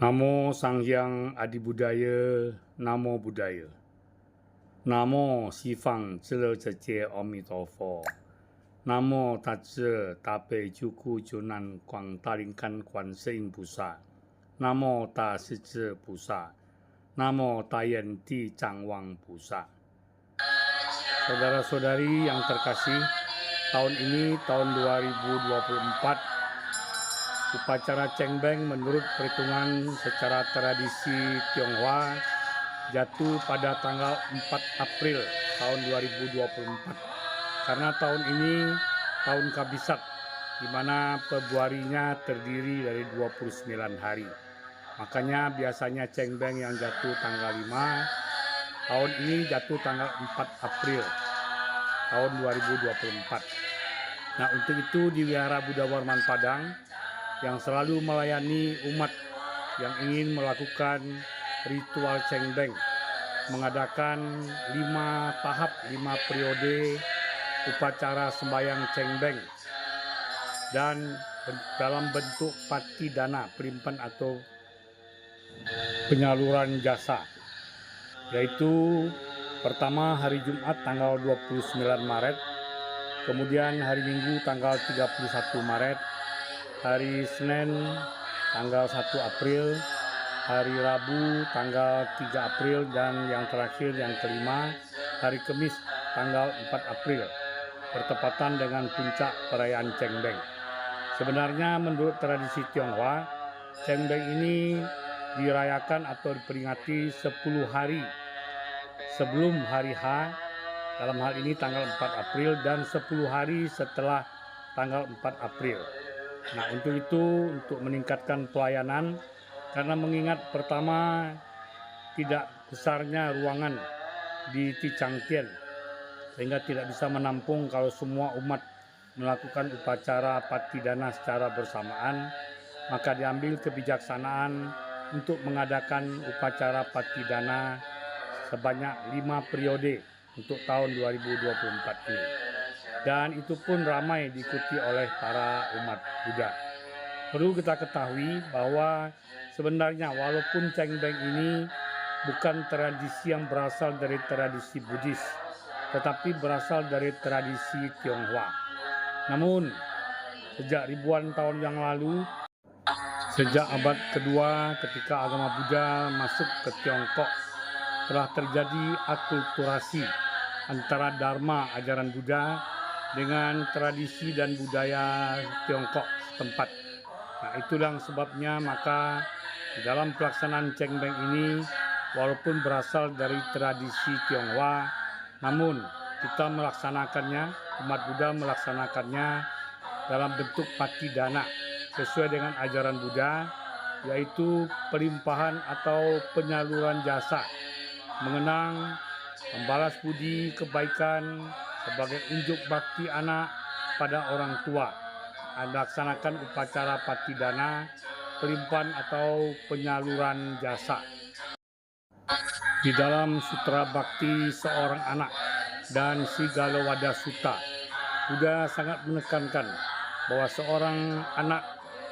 Namo Sang Hyang Adi Budaya, Namo Budaya. Namo Xi Fang Zhe Zhe Ami Tofo. Namo Ta Zhe Ta Bei Ju Ku Ju Nan Kuang Ta Lin Kan Kuan Sein Pusa. Namo Ta Si Zhe Pusa. Namo Ta Yen Ti Chang Wang Pusa. Saudara-saudari yang terkasih, tahun ini, tahun 2024, upacara Cengbeng menurut perhitungan secara tradisi Tionghoa jatuh pada tanggal 4 April tahun 2024. Karena tahun ini tahun Kabisat, di mana Februarinya terdiri dari 29 hari. Makanya biasanya Cengbeng yang jatuh tanggal 5, tahun ini jatuh tanggal 4 April tahun 2024. Nah, untuk itu di Wihara Buddha Warman Padang yang selalu melayani umat yang ingin melakukan ritual Cengbeng, mengadakan 5 tahap, 5 periode upacara sembahyang Cengbeng dan dalam bentuk pati dana, pelimpan atau penyaluran jasa, yaitu pertama hari Jumat tanggal 29 Maret, kemudian hari Minggu tanggal 31 Maret, hari Senin tanggal 1 April, hari Rabu tanggal 3 April, dan yang terakhir yang kelima hari Kamis tanggal 4 April, bertepatan dengan puncak perayaan Cengbeng. Sebenarnya menurut tradisi Tionghoa, Cengbeng ini dirayakan atau diperingati 10 hari sebelum hari H, dalam hal ini tanggal 4 April, dan 10 hari setelah tanggal 4 April. Nah, untuk itu, untuk meningkatkan pelayanan, karena mengingat pertama tidak besarnya ruangan di Ticangtien, sehingga tidak bisa menampung kalau semua umat melakukan upacara pati dana secara bersamaan, maka diambil kebijaksanaan untuk mengadakan upacara pati dana sebanyak 5 periode untuk tahun 2024 ini. Dan itu pun ramai diikuti oleh para umat Buddha. Perlu kita ketahui bahwa sebenarnya walaupun Cengbeng ini bukan tradisi yang berasal dari tradisi Buddhis, tetapi berasal dari tradisi Tionghoa. Namun, sejak ribuan tahun yang lalu, sejak abad kedua ketika agama Buddha masuk ke Tiongkok, telah terjadi akulturasi antara Dharma ajaran Buddha dengan tradisi dan budaya Tiongkok setempat. Nah, itulah sebabnya maka dalam pelaksanaan Cengbeng ini, walaupun berasal dari tradisi Tionghoa, namun kita melaksanakannya, umat Buddha melaksanakannya dalam bentuk pati dana sesuai dengan ajaran Buddha, yaitu pelimpahan atau penyaluran jasa, mengenang, membalas budi kebaikan sebagai unjuk bakti anak pada orang tua, melaksanakan upacara pati dana, pelimpahan atau penyaluran jasa. Di dalam Sutra Bakti Seorang Anak dan Sigalowada Sutta, Buddha sangat menekankan bahwa seorang anak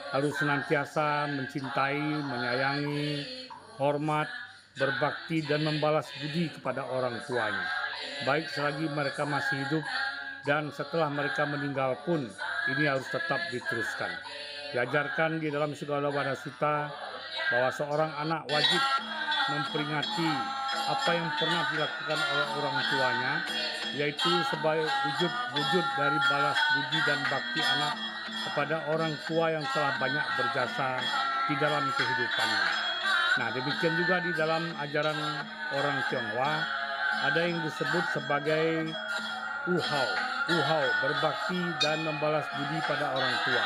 harus senantiasa mencintai, menyayangi, hormat, berbakti, dan membalas budi kepada orang tuanya, baik selagi mereka masih hidup dan setelah mereka meninggal pun ini harus tetap diteruskan. Diajarkan di dalam Sigalowada Sutta bahwa seorang anak wajib memperingati apa yang pernah dilakukan oleh orang tuanya, yaitu sebagai wujud dari balas budi dan bakti anak kepada orang tua yang telah banyak berjasa di dalam kehidupannya. Nah, demikian juga di dalam ajaran orang Tionghoa ada yang disebut sebagai uhau, berbakti dan membalas budi pada orang tua.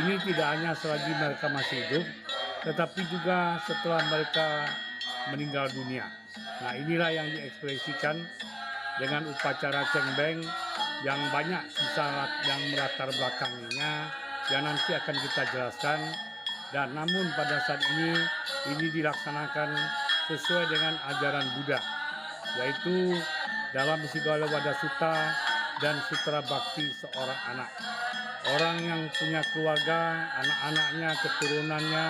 Ini tidak hanya selagi mereka masih hidup, tetapi juga setelah mereka meninggal dunia. Nah, inilah yang diekspresikan dengan upacara Cengbeng yang banyak kisah yang melatar belakangnya yang nanti akan kita jelaskan. Dan namun pada saat ini dilaksanakan sesuai dengan ajaran Buddha, yaitu dalam Sigalowada Sutta dan Sutra Bakti Seorang Anak. Orang yang punya keluarga, anak-anaknya, keturunannya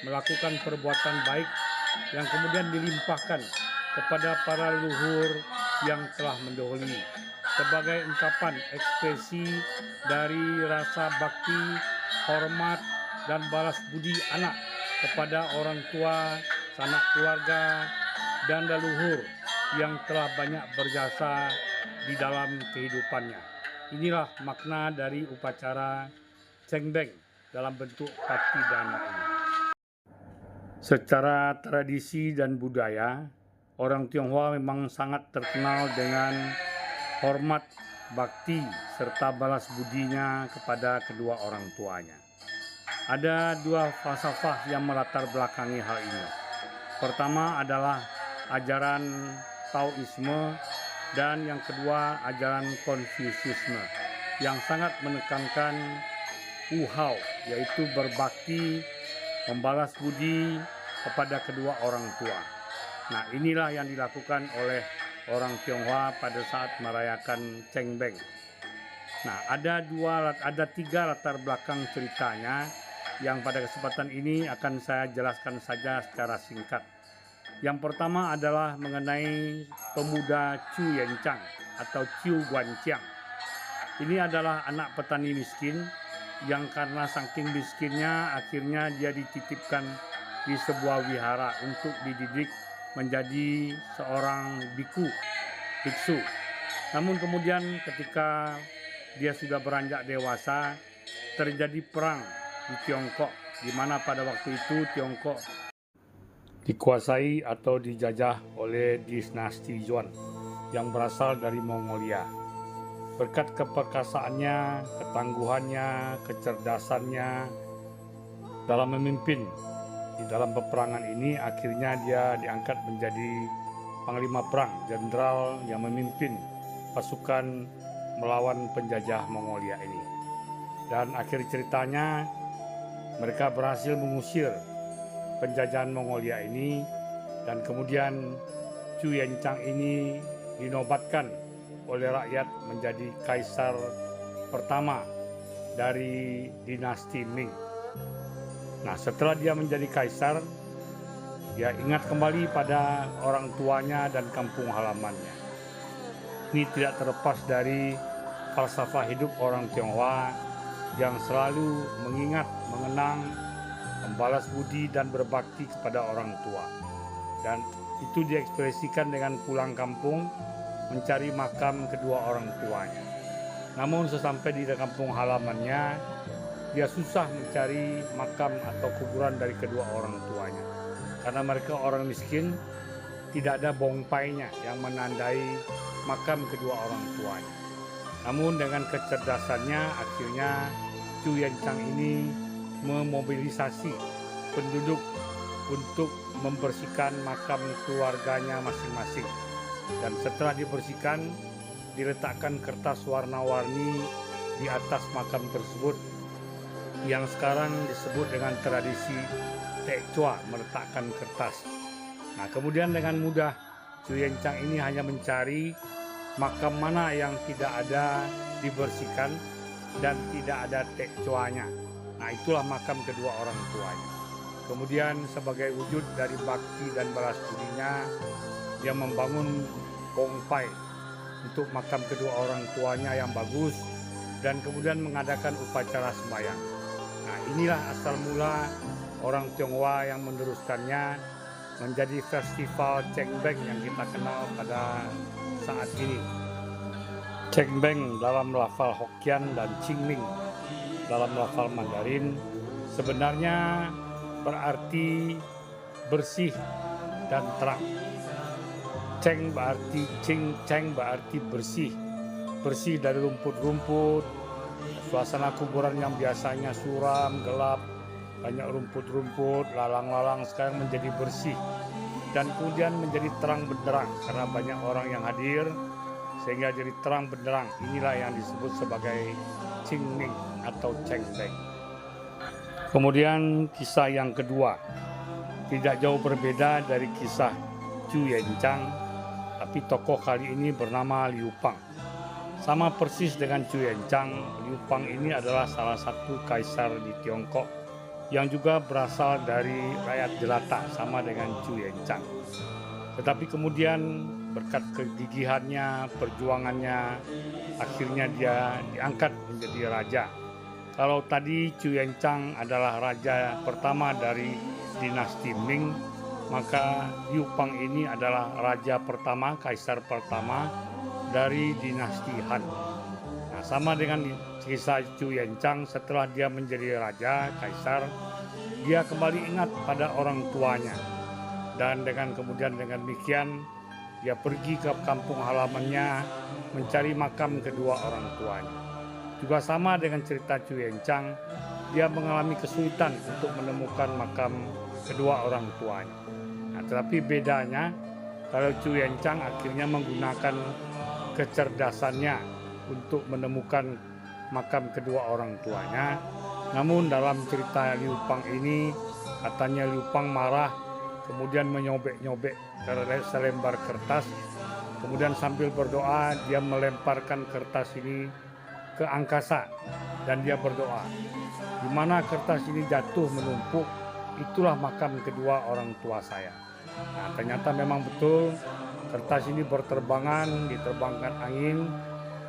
melakukan perbuatan baik yang kemudian dilimpahkan kepada para leluhur yang telah mendahului sebagai ungkapan ekspresi dari rasa bakti, hormat, dan balas budi anak kepada orang tua, sanak keluarga, dan leluhur yang telah banyak berjasa di dalam kehidupannya. Inilah makna dari upacara cengbeng dalam bentuk pati dana ini. Secara tradisi dan budaya, orang Tionghoa memang sangat terkenal dengan hormat, bakti, serta balas budinya kepada kedua orang tuanya. Ada dua falsafah yang melatar belakangi hal ini. Pertama adalah ajaran Taoisme dan yang kedua ajaran Konfusiusme yang sangat menekankan uhao, yaitu berbakti, membalas budi kepada kedua orang tua. Nah, inilah yang dilakukan oleh orang Tionghoa pada saat merayakan cengbeng. Nah, ada tiga latar belakang ceritanya yang pada kesempatan ini akan saya jelaskan saja secara singkat. Yang pertama adalah mengenai pemuda Chu Yanchang atau Chu Guanqiang. Ini adalah anak petani miskin yang karena saking miskinnya akhirnya dia dititipkan di sebuah wihara untuk dididik menjadi seorang biksu. Namun kemudian ketika dia sudah beranjak dewasa, terjadi perang di Tiongkok, di mana pada waktu itu Tiongkok dikuasai atau dijajah oleh dinasti Yuan yang berasal dari Mongolia. Berkat keperkasaannya, ketangguhannya, kecerdasannya dalam memimpin di dalam peperangan ini, akhirnya dia diangkat menjadi panglima perang, jenderal yang memimpin pasukan melawan penjajah Mongolia ini. Dan akhir ceritanya mereka berhasil mengusir penjajahan Mongolia ini, dan kemudian Chu Yanchang ini dinobatkan oleh rakyat menjadi kaisar pertama dari dinasti Ming. Nah, setelah dia menjadi kaisar, dia ingat kembali pada orang tuanya dan kampung halamannya. Ini tidak terlepas dari falsafah hidup orang Tionghoa yang selalu mengingat, mengenang, membalas budi dan berbakti kepada orang tua. Dan itu diekspresikan dengan pulang kampung mencari makam kedua orang tuanya. Namun sesampai di kampung halamannya, dia susah mencari makam atau kuburan dari kedua orang tuanya. Karena mereka orang miskin, tidak ada bongpainya yang menandai makam kedua orang tuanya. Namun dengan kecerdasannya, akhirnya Chu Yanchang ini memobilisasi penduduk untuk membersihkan makam keluarganya masing-masing. Dan setelah dibersihkan, diletakkan kertas warna-warni di atas makam tersebut yang sekarang disebut dengan tradisi Tekcua, meletakkan kertas. Nah, kemudian dengan mudah Chu Yanchang ini hanya mencari makam mana yang tidak ada dibersihkan dan tidak ada tekcuanya. Nah, itulah makam kedua orang tuanya. Kemudian sebagai wujud dari bakti dan balas budinya, dia membangun bongpai untuk makam kedua orang tuanya yang bagus dan kemudian mengadakan upacara sembahyang. Nah, inilah asal mula orang Tionghoa yang meneruskannya menjadi festival cengbeng yang kita kenal pada saat ini. Cengbeng dalam lafal Hokkien dan Qingming dalam lafal Mandarin sebenarnya berarti bersih dan terang. Ceng berarti bersih dari rumput-rumput, suasana kuburan yang biasanya suram, gelap, banyak rumput-rumput, lalang-lalang sekarang menjadi bersih dan kemudian menjadi terang benderang karena banyak orang yang hadir sehingga jadi terang benderang. Inilah yang disebut sebagai Qingming atau cengbeng. Kemudian kisah yang kedua tidak jauh berbeda dari kisah Chu Yanchang, tapi tokoh kali ini bernama Liu Pang. Sama persis dengan Chu Yanchang, Liu Pang ini adalah salah satu kaisar di Tiongkok yang juga berasal dari rakyat jelata sama dengan Chu Yenchang. Tetapi kemudian berkat kegigihannya, perjuangannya, akhirnya dia diangkat menjadi raja. Kalau tadi Chu Yenchang adalah raja pertama dari dinasti Ming, maka Liu Pang ini adalah raja pertama, kaisar pertama dari dinasti Han. Nah, sama dengan kisah Chu Yenchang, setelah dia menjadi raja, kaisar, dia kembali ingat pada orang tuanya. Dan dengan demikian, dia pergi ke kampung halamannya mencari makam kedua orang tuanya. Juga sama dengan cerita Chu Yenchang, dia mengalami kesulitan untuk menemukan makam kedua orang tuanya. Nah, tetapi bedanya, kalau Chu Yenchang akhirnya menggunakan kecerdasannya untuk menemukan makam kedua orang tuanya. Namun dalam cerita Liu Pang ini, katanya Liu Pang marah, kemudian menyobek-nyobek selembar kertas, kemudian sambil berdoa dia melemparkan kertas ini ke angkasa dan dia berdoa, di mana kertas ini jatuh menumpuk, itulah makam kedua orang tua saya. Nah, ternyata memang betul kertas ini berterbangan, diterbangkan angin,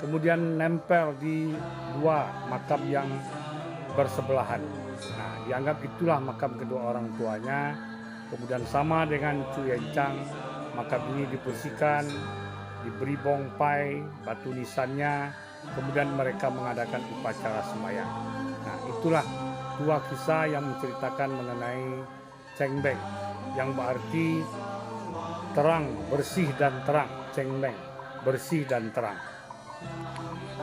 kemudian nempel di dua makam yang bersebelahan. Nah, dianggap itulah makam kedua orang tuanya. Kemudian sama dengan Chu Yenchang, makam ini dibersihkan, diberi bongpai, batu nisannya, kemudian mereka mengadakan upacara sembahyang. Nah, itulah dua kisah yang menceritakan mengenai Cheng Beng, yang berarti terang, bersih dan terang. Cheng Beng, bersih dan terang.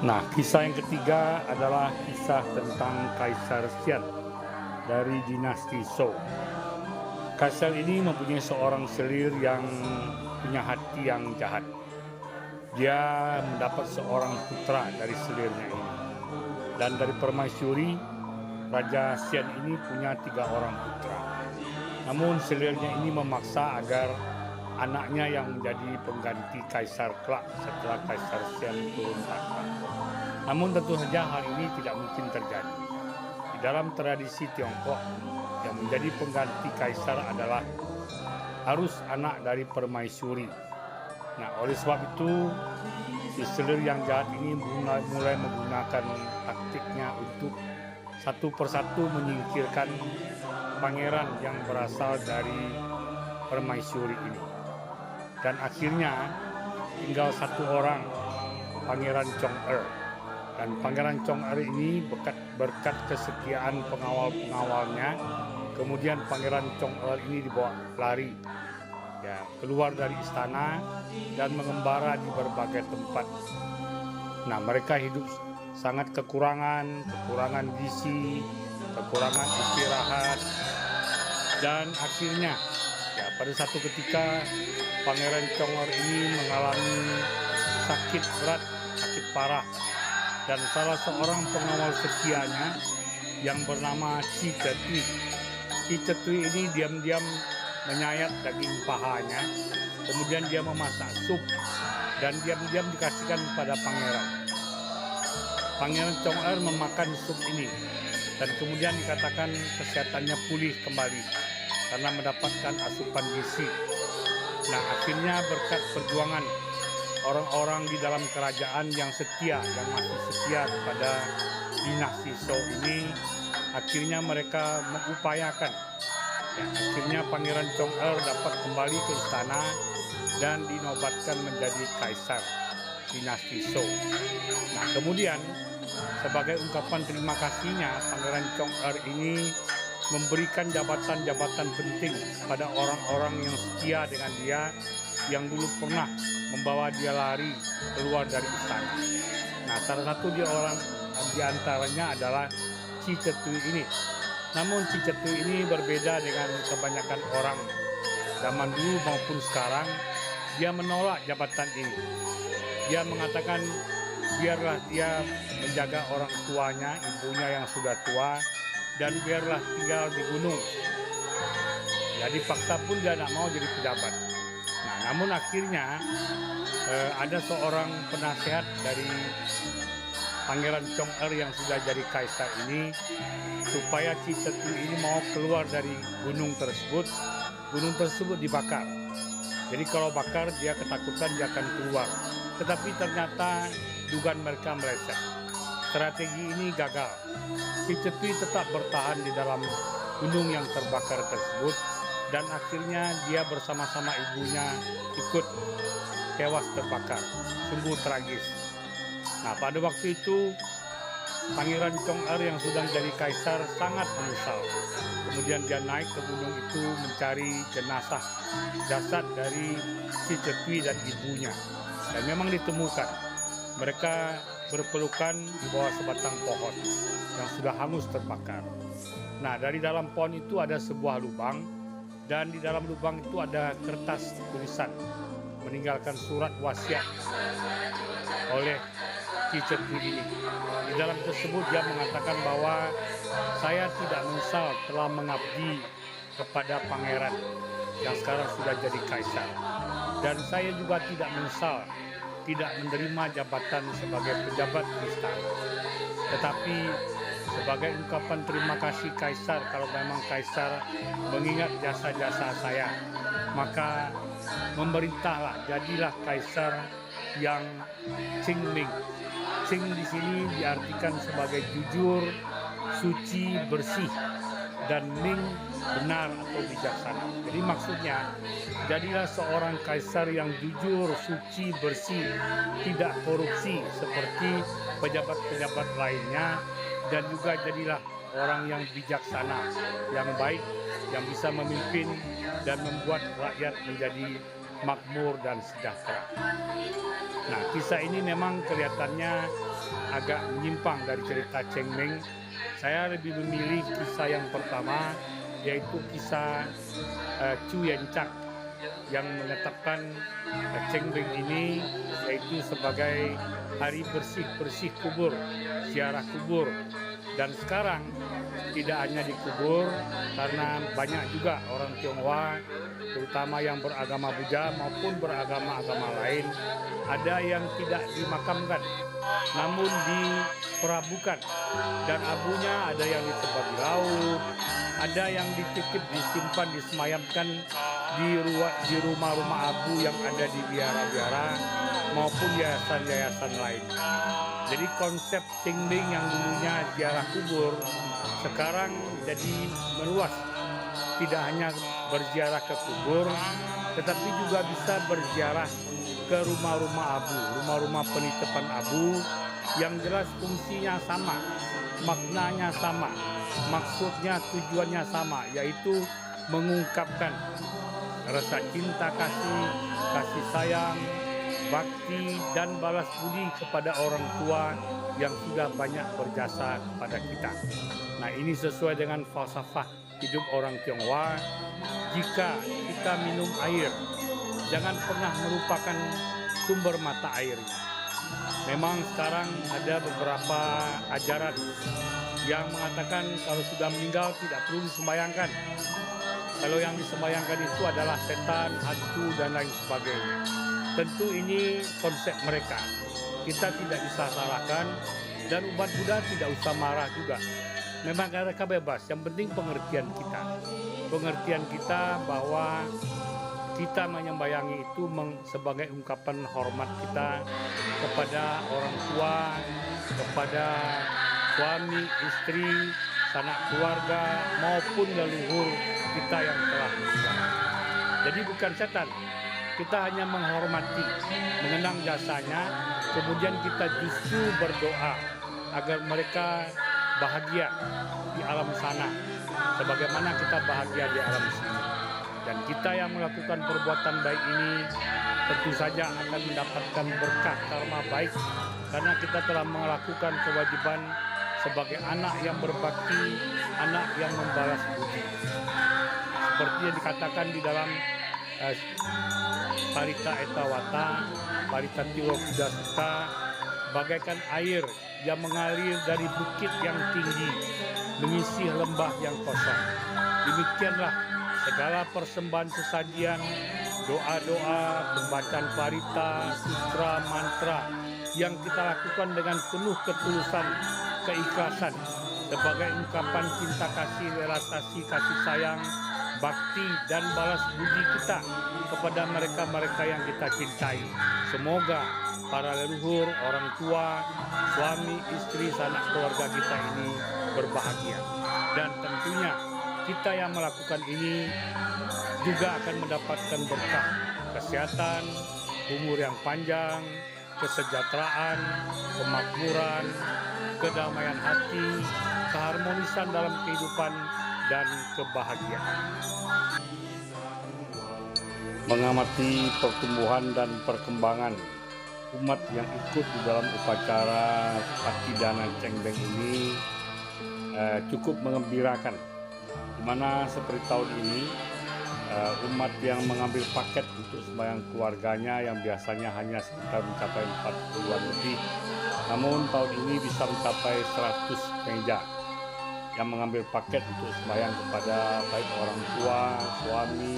Nah, kisah yang ketiga adalah kisah tentang Kaisar Xian dari dinasti Zhou. Kaisar ini mempunyai seorang selir yang punya hati yang jahat. Dia mendapat seorang putra dari selirnya ini. Dan dari permaisuri, Raja Xian ini punya 3 orang putra. Namun selirnya ini memaksa agar anaknya yang menjadi pengganti kaisar kelak setelah Kaisar Xian turun tahta. Namun tentu saja hal ini tidak mungkin terjadi. Di dalam tradisi Tiongkok, yang menjadi pengganti kaisar adalah harus anak dari permaisuri. Nah, oleh sebab itu si selir yang jahat ini mulai menggunakan taktiknya untuk satu persatu menyingkirkan pangeran yang berasal dari permaisuri ini. Dan akhirnya tinggal satu orang, Pangeran Chong-er. Dan Pangeran Chong-er ini berkat kesetiaan pengawal-pengawalnya, kemudian Pangeran Chong-er ini dibawa lari, ya, keluar dari istana dan mengembara di berbagai tempat. Nah, mereka hidup sangat kekurangan gizi, kekurangan istirahat, dan akhirnya ya pada satu ketika Pangeran Chong-er ini mengalami sakit berat, sakit parah, dan salah seorang pengawal setianya yang bernama Chi Cetui. Chi Cetui ini diam-diam menyayat daging pahanya, kemudian dia memasak sup dan diam-diam dikasihkan kepada pangeran. Pangeran Chong-er memakan sup ini dan kemudian dikatakan kesehatannya pulih kembali karena mendapatkan asupan gizi. Nah, akhirnya berkat perjuangan orang-orang di dalam kerajaan yang masih setia kepada dinasti Zhou ini, akhirnya mereka mengupayakan. Ya, akhirnya Pangeran Chong-er dapat kembali ke istana dan dinobatkan menjadi kaisar dinasti Zhou. Nah, kemudian sebagai ungkapan terima kasihnya, Pangeran Chong-er ini memberikan jabatan-jabatan penting pada orang-orang yang setia dengan dia, yang dulu pernah membawa dia lari keluar dari istana. Nah, salah satu di antaranya adalah Chi Cetui ini. Namun Chi Cetui ini berbeda dengan kebanyakan orang zaman dulu maupun sekarang. Dia menolak jabatan ini. Dia mengatakan biarlah dia menjaga orang tuanya, ibunya yang sudah tua, dan biarlah tinggal di gunung. Jadi paksa pun dia tidak mau jadi pejabat. Nah, namun akhirnya ada seorang penasehat dari Pangeran Chong'er yang sudah jadi kaisar ini, supaya Citetui ini mau keluar dari gunung tersebut dibakar. Jadi kalau bakar dia ketakutan dia akan keluar. Tetapi ternyata dugaan mereka meleset. Strategi ini gagal. Citetui tetap bertahan di dalam gunung yang terbakar tersebut dan akhirnya dia bersama-sama ibunya ikut tewas terbakar. Sungguh tragis. Nah, pada waktu itu Pangeran Chong'er yang sudah jadi kaisar sangat menyesal. Kemudian dia naik ke gunung itu mencari jasad dari Citetui dan ibunya. Dan memang ditemukan. Mereka berpelukan di bawah sebatang pohon yang sudah hangus terbakar. Nah, dari dalam pohon itu ada sebuah lubang, dan di dalam lubang itu ada kertas tulisan meninggalkan surat wasiat oleh Citetui ini. Di dalam tersebut dia mengatakan bahwa saya tidak menyesal telah mengabdi kepada pangeran yang sekarang sudah jadi kaisar. Dan saya juga tidak menyesal tidak menerima jabatan sebagai pejabat di istana. Tetapi sebagai ungkapan terima kasih kaisar, kalau memang kaisar mengingat jasa-jasa saya, maka memerintahlah, jadilah kaisar yang Qingming. Qing di sini diartikan sebagai jujur, suci, bersih, dan Ming benar atau bijaksana. Jadi maksudnya, jadilah seorang kaisar yang jujur, suci, bersih, tidak korupsi seperti pejabat-pejabat lainnya, dan juga jadilah orang yang bijaksana, yang baik, yang bisa memimpin dan membuat rakyat menjadi makmur dan sejahtera. Nah, kisah ini memang kelihatannya agak menyimpang dari cerita Qingming. Saya lebih memilih kisah yang pertama, yaitu kisah Chu Yencak yang menetapkan Qingming ini yaitu sebagai hari bersih kubur, ziarah kubur. Dan sekarang tidak hanya dikubur, karena banyak juga orang Tionghoa, terutama yang beragama Buddha maupun beragama-agama lain, ada yang tidak dimakamkan, namun diperabukan. Dan abunya ada yang ditebar di laut, ada yang dititip, disimpan, disemayamkan di rumah-rumah abu yang ada di wihara-wihara maupun yayasan-yayasan lain. Jadi konsep Qingming yang dulunya ziarah kubur sekarang jadi meluas. Tidak hanya berziarah ke kubur, tetapi juga bisa berziarah ke rumah-rumah abu, rumah-rumah penitipan abu yang jelas fungsinya sama, maknanya sama, maksudnya, tujuannya sama, yaitu mengungkapkan rasa cinta kasih sayang, bakti, dan balas budi kepada orang tua yang sudah banyak berjasa kepada kita. Nah, ini sesuai dengan falsafah hidup orang Tionghoa. Jika kita minum air, jangan pernah melupakan sumber mata airnya. Memang sekarang ada beberapa ajaran yang mengatakan kalau sudah meninggal tidak perlu disembayangkan. Kalau yang disembayangkan itu adalah setan, hantu, dan lain sebagainya. Tentu ini konsep mereka. Kita tidak bisa salahkan, dan umat Buddha tidak usah marah juga. Memang mereka bebas, yang penting pengertian kita. Pengertian kita bahwa kita menyembayangi itu sebagai ungkapan hormat kita kepada orang tua, kepada suami, istri, sanak keluarga, maupun leluhur kita yang telah meninggal. Jadi bukan setan, kita hanya menghormati, mengenang jasanya, kemudian kita justru berdoa agar mereka bahagia di alam sana, sebagaimana kita bahagia di alam sini. Dan kita yang melakukan perbuatan baik ini tentu saja akan mendapatkan berkah karma baik, karena kita telah melakukan kewajiban sebagai anak yang berbakti, anak yang membalas budi. Seperti yang dikatakan di dalam Parita Etawata, Parita Tiwa Kuda Sutta, bagaikan air yang mengalir dari bukit yang tinggi, mengisi lembah yang kosong. Demikianlah segala persembahan sesajian, doa-doa, pembacaan parita, sutra, mantra, yang kita lakukan dengan penuh ketulusan, keikhlasan, sebagai ungkapan cinta kasih, realisasi kasih sayang, bakti dan balas budi kita kepada mereka-mereka yang kita cintai. Semoga para leluhur, orang tua, suami, istri, sanak keluarga kita ini berbahagia. Dan tentunya kita yang melakukan ini juga akan mendapatkan berkah, kesehatan, umur yang panjang, kesejahteraan, kemakmuran, kedamaian hati, keharmonisan dalam kehidupan, dan kebahagiaan. Mengamati pertumbuhan dan perkembangan umat yang ikut di dalam upacara Patidana Cengbeng ini cukup mengembirakan, di mana seperti tahun ini umat yang mengambil paket untuk sembahyang keluarganya yang biasanya hanya sekitar mencapai 40-an lebih, namun tahun ini bisa mencapai 100 meja yang mengambil paket untuk sembahyang kepada baik orang tua, suami,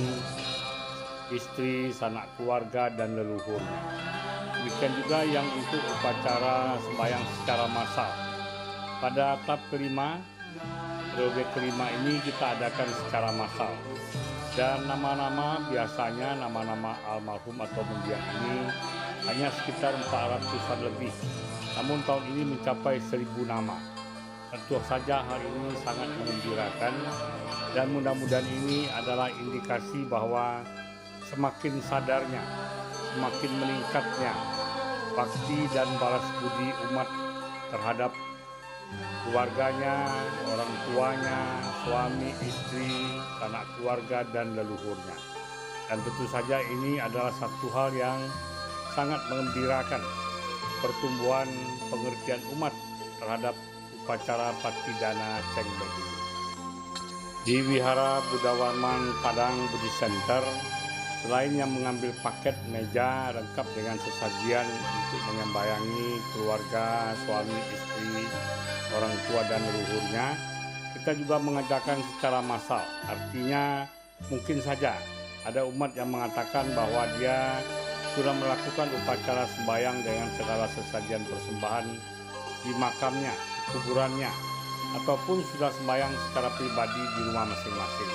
istri, sanak keluarga, dan leluhurnya. Demikian juga yang untuk upacara sembahyang secara massal. Pada tahap kelima, periode kelima ini kita adakan secara massal. Dan nama-nama biasanya nama-nama almarhum atau mendiang ini hanya sekitar 400-an lebih. Namun tahun ini mencapai 1000 nama. Tentu saja hal ini sangat menggembirakan, dan mudah-mudahan ini adalah indikasi bahwa semakin sadarnya, semakin meningkatnya bakti dan balas budi umat terhadap keluarganya, orang tuanya, suami, istri, sanak keluarga, dan leluhurnya. Dan tentu saja ini adalah satu hal yang sangat mengembirakan, pertumbuhan pengertian umat terhadap upacara Patidana Cengbeng ini. Di Wihara Buddha Warman Padang Buddhist Center, selain yang mengambil paket meja lengkap dengan sesajian untuk menyembayangi keluarga, suami, istri, orang tua, dan leluhurnya, kita juga mengajarkan secara massal. Artinya mungkin saja ada umat yang mengatakan bahwa dia sudah melakukan upacara sembahyang dengan segala sesajian persembahan di makamnya, kuburannya, ataupun sudah sembahyang secara pribadi di rumah masing-masing.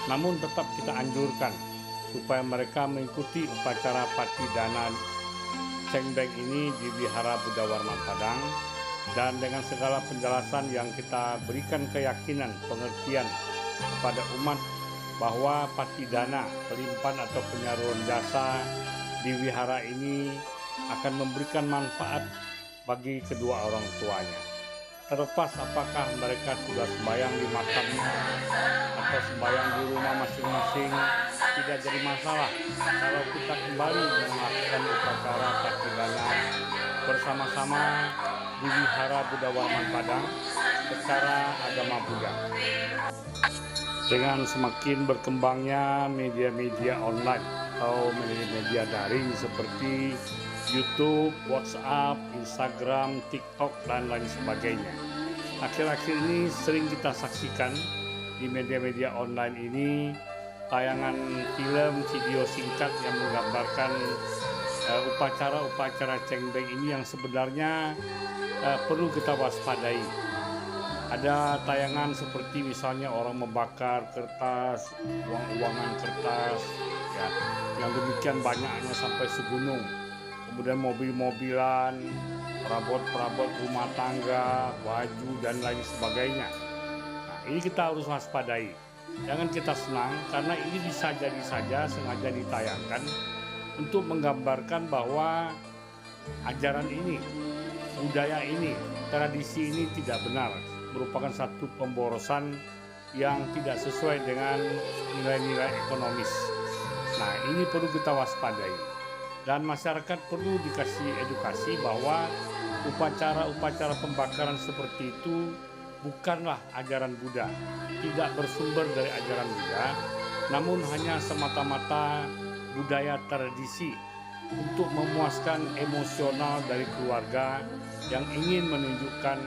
Namun tetap kita anjurkan supaya mereka mengikuti upacara Patidana Cengbeng ini di Wihara Buddha Warman Padang, dan dengan segala penjelasan yang kita berikan keyakinan, pengertian kepada umat bahwa Patidana, pelimpahan atau penyaluran jasa di wihara ini akan memberikan manfaat bagi kedua orang tuanya. Terlepas apakah mereka sudah sembahyang di makamnya atau sembahyang di rumah masing-masing, tidak jadi masalah kalau kita kembali melakukan upacara Patidana bersama-sama di Wihara Buddha Warman Padang secara agama Buddha. Dengan semakin berkembangnya media-media online atau media-media daring seperti YouTube, WhatsApp, Instagram, TikTok, dan lain sebagainya. Akhir-akhir ini sering kita saksikan di media-media online ini tayangan film, video singkat yang menggambarkan upacara-upacara Cengbeng ini yang sebenarnya perlu kita waspadai. Ada tayangan seperti misalnya orang membakar kertas, uang-uangan kertas, ya, yang demikian banyaknya sampai segunung. Kemudian mobil-mobilan, perabot-perabot rumah tangga, baju, dan lain sebagainya. Nah, ini kita harus waspadai. Jangan kita senang karena ini bisa jadi saja sengaja ditayangkan untuk menggambarkan bahwa ajaran ini, budaya ini, tradisi ini tidak benar, merupakan satu pemborosan yang tidak sesuai dengan nilai-nilai ekonomis. Nah, ini perlu kita waspadai. Dan masyarakat perlu dikasih edukasi bahwa upacara-upacara pembakaran seperti itu bukanlah ajaran Buddha, tidak bersumber dari ajaran Buddha, namun hanya semata-mata budaya tradisi untuk memuaskan emosional dari keluarga yang ingin menunjukkan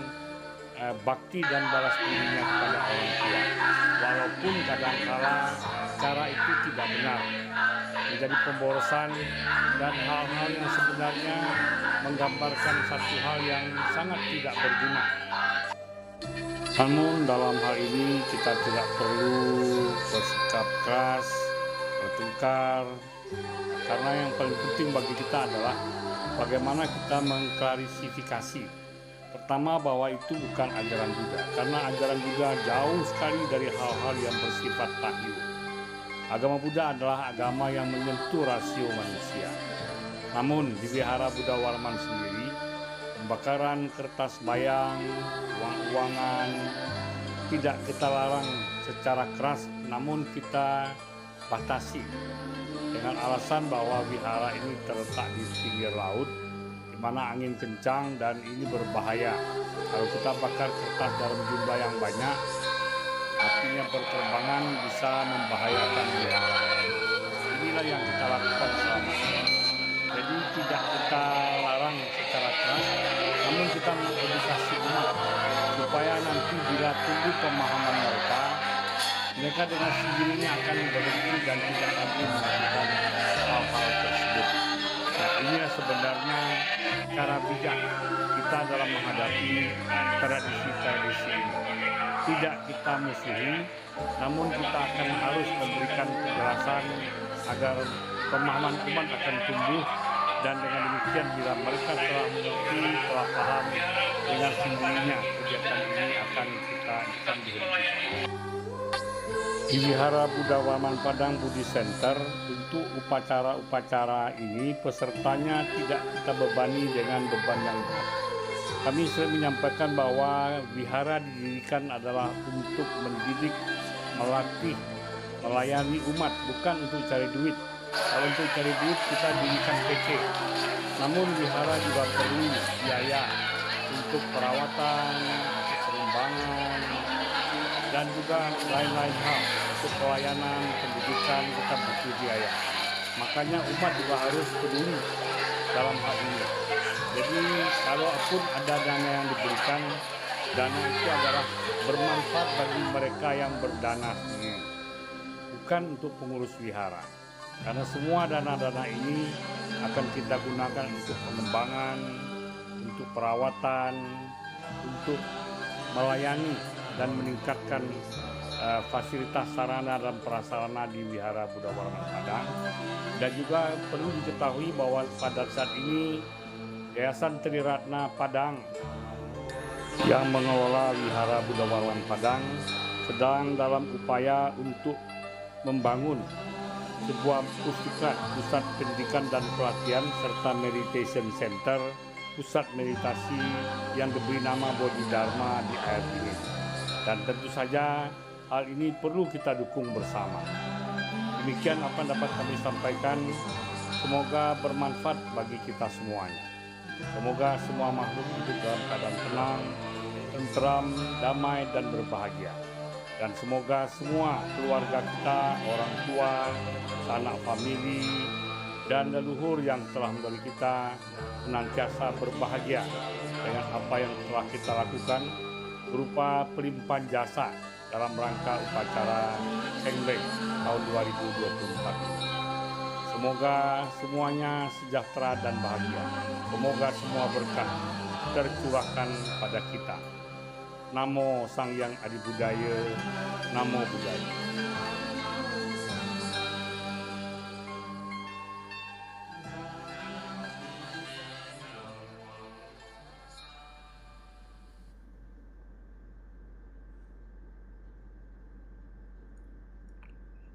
bakti dan balas budinya kepada orang tua. Walaupun walaupun kadangkala cara itu tidak benar, menjadi pemborosan dan hal-hal yang sebenarnya menggambarkan satu hal yang sangat tidak berguna. Namun dalam hal ini kita tidak perlu bersikap keras, bertengkar, karena yang paling penting bagi kita adalah bagaimana kita mengklarifikasi. Pertama, bahwa itu bukan ajaran Buddha, karena ajaran Buddha jauh sekali dari hal-hal yang bersifat tahyul. Agama Buddha adalah agama yang menyentuh rasio manusia. Namun di Wihara Buddha Warman sendiri, pembakaran kertas bayang, uang-uangan tidak kita larang secara keras, namun kita batasi dengan alasan bahwa wihara ini terletak di pinggir laut, di mana angin kencang dan ini berbahaya. Kalau kita bakar kertas dalam jumlah yang banyak, apinya berterbangan bisa membahayakan wihara. Inilah yang kita lakukan selama ini. Jadi tidak kita larang secara keras, namun kita mengedukasi umat supaya nanti bila tumbuh pemahaman mereka dengan sendirinya akan berhenti dan tidak lagi melakukan hal-hal tersebut. Nah, inilah sebenarnya cara bijak kita dalam menghadapi tradisi-tradisi ini. Tidak kita musuhi, namun kita akan harus memberikan penjelasan agar pemahaman umat akan tumbuh, dan dengan demikian bila mereka telah mengerti, telah paham, dengan sendirinya kegiatan ini akan dihentikan. Di Wihara Buddha Warman Padang Buddhist Center, untuk upacara-upacara ini pesertanya tidak kita bebani dengan beban yang berat. Kami sering menyampaikan bahwa wihara didirikan adalah untuk mendidik, melatih, melayani umat, bukan untuk cari duit. Kalau untuk cari duit kita dirikan PT. Namun wihara juga perlu biaya untuk perawatan, pengembangan, dan juga lain-lain hal. Untuk pelayanan, pendidikan kita butuh biaya. Makanya umat juga harus peduli dalam hal ini. Jadi kalaupun ada dana yang diberikan, dana itu adalah bermanfaat bagi mereka yang berdana sendiri, bukan untuk pengurus wihara. Karena semua dana-dana ini akan kita gunakan untuk pengembangan, untuk perawatan, untuk melayani dan meningkatkan fasilitas sarana dan prasarana di Wihara Buddha Warman Padang. Dan juga perlu diketahui bahwa pada saat ini Yayasan Triratna Padang yang mengelola Wihara Buddha Warman Padang sedang dalam upaya untuk membangun sebuah pusat pendidikan dan pelatihan serta meditation center, pusat meditasi yang diberi nama Bodhidharma di air dingin. Dan tentu saja hal ini perlu kita dukung bersama. Demikian apa yang dapat kami sampaikan. Semoga bermanfaat bagi kita semuanya. Semoga semua makhluk hidup dalam keadaan tenang, tentram, damai, dan berbahagia. Dan semoga semua keluarga kita, orang tua, sanak famili, dan leluhur yang telah mendidik kita senantiasa berbahagia dengan apa yang telah kita lakukan berupa pelimpahan jasa dalam rangka upacara Chengleng tahun 2024. Semoga semuanya sejahtera dan bahagia. Semoga semua berkah tercurahkan pada kita. Namo Sang Hyang Adi Budaya, Namo Buddhaya.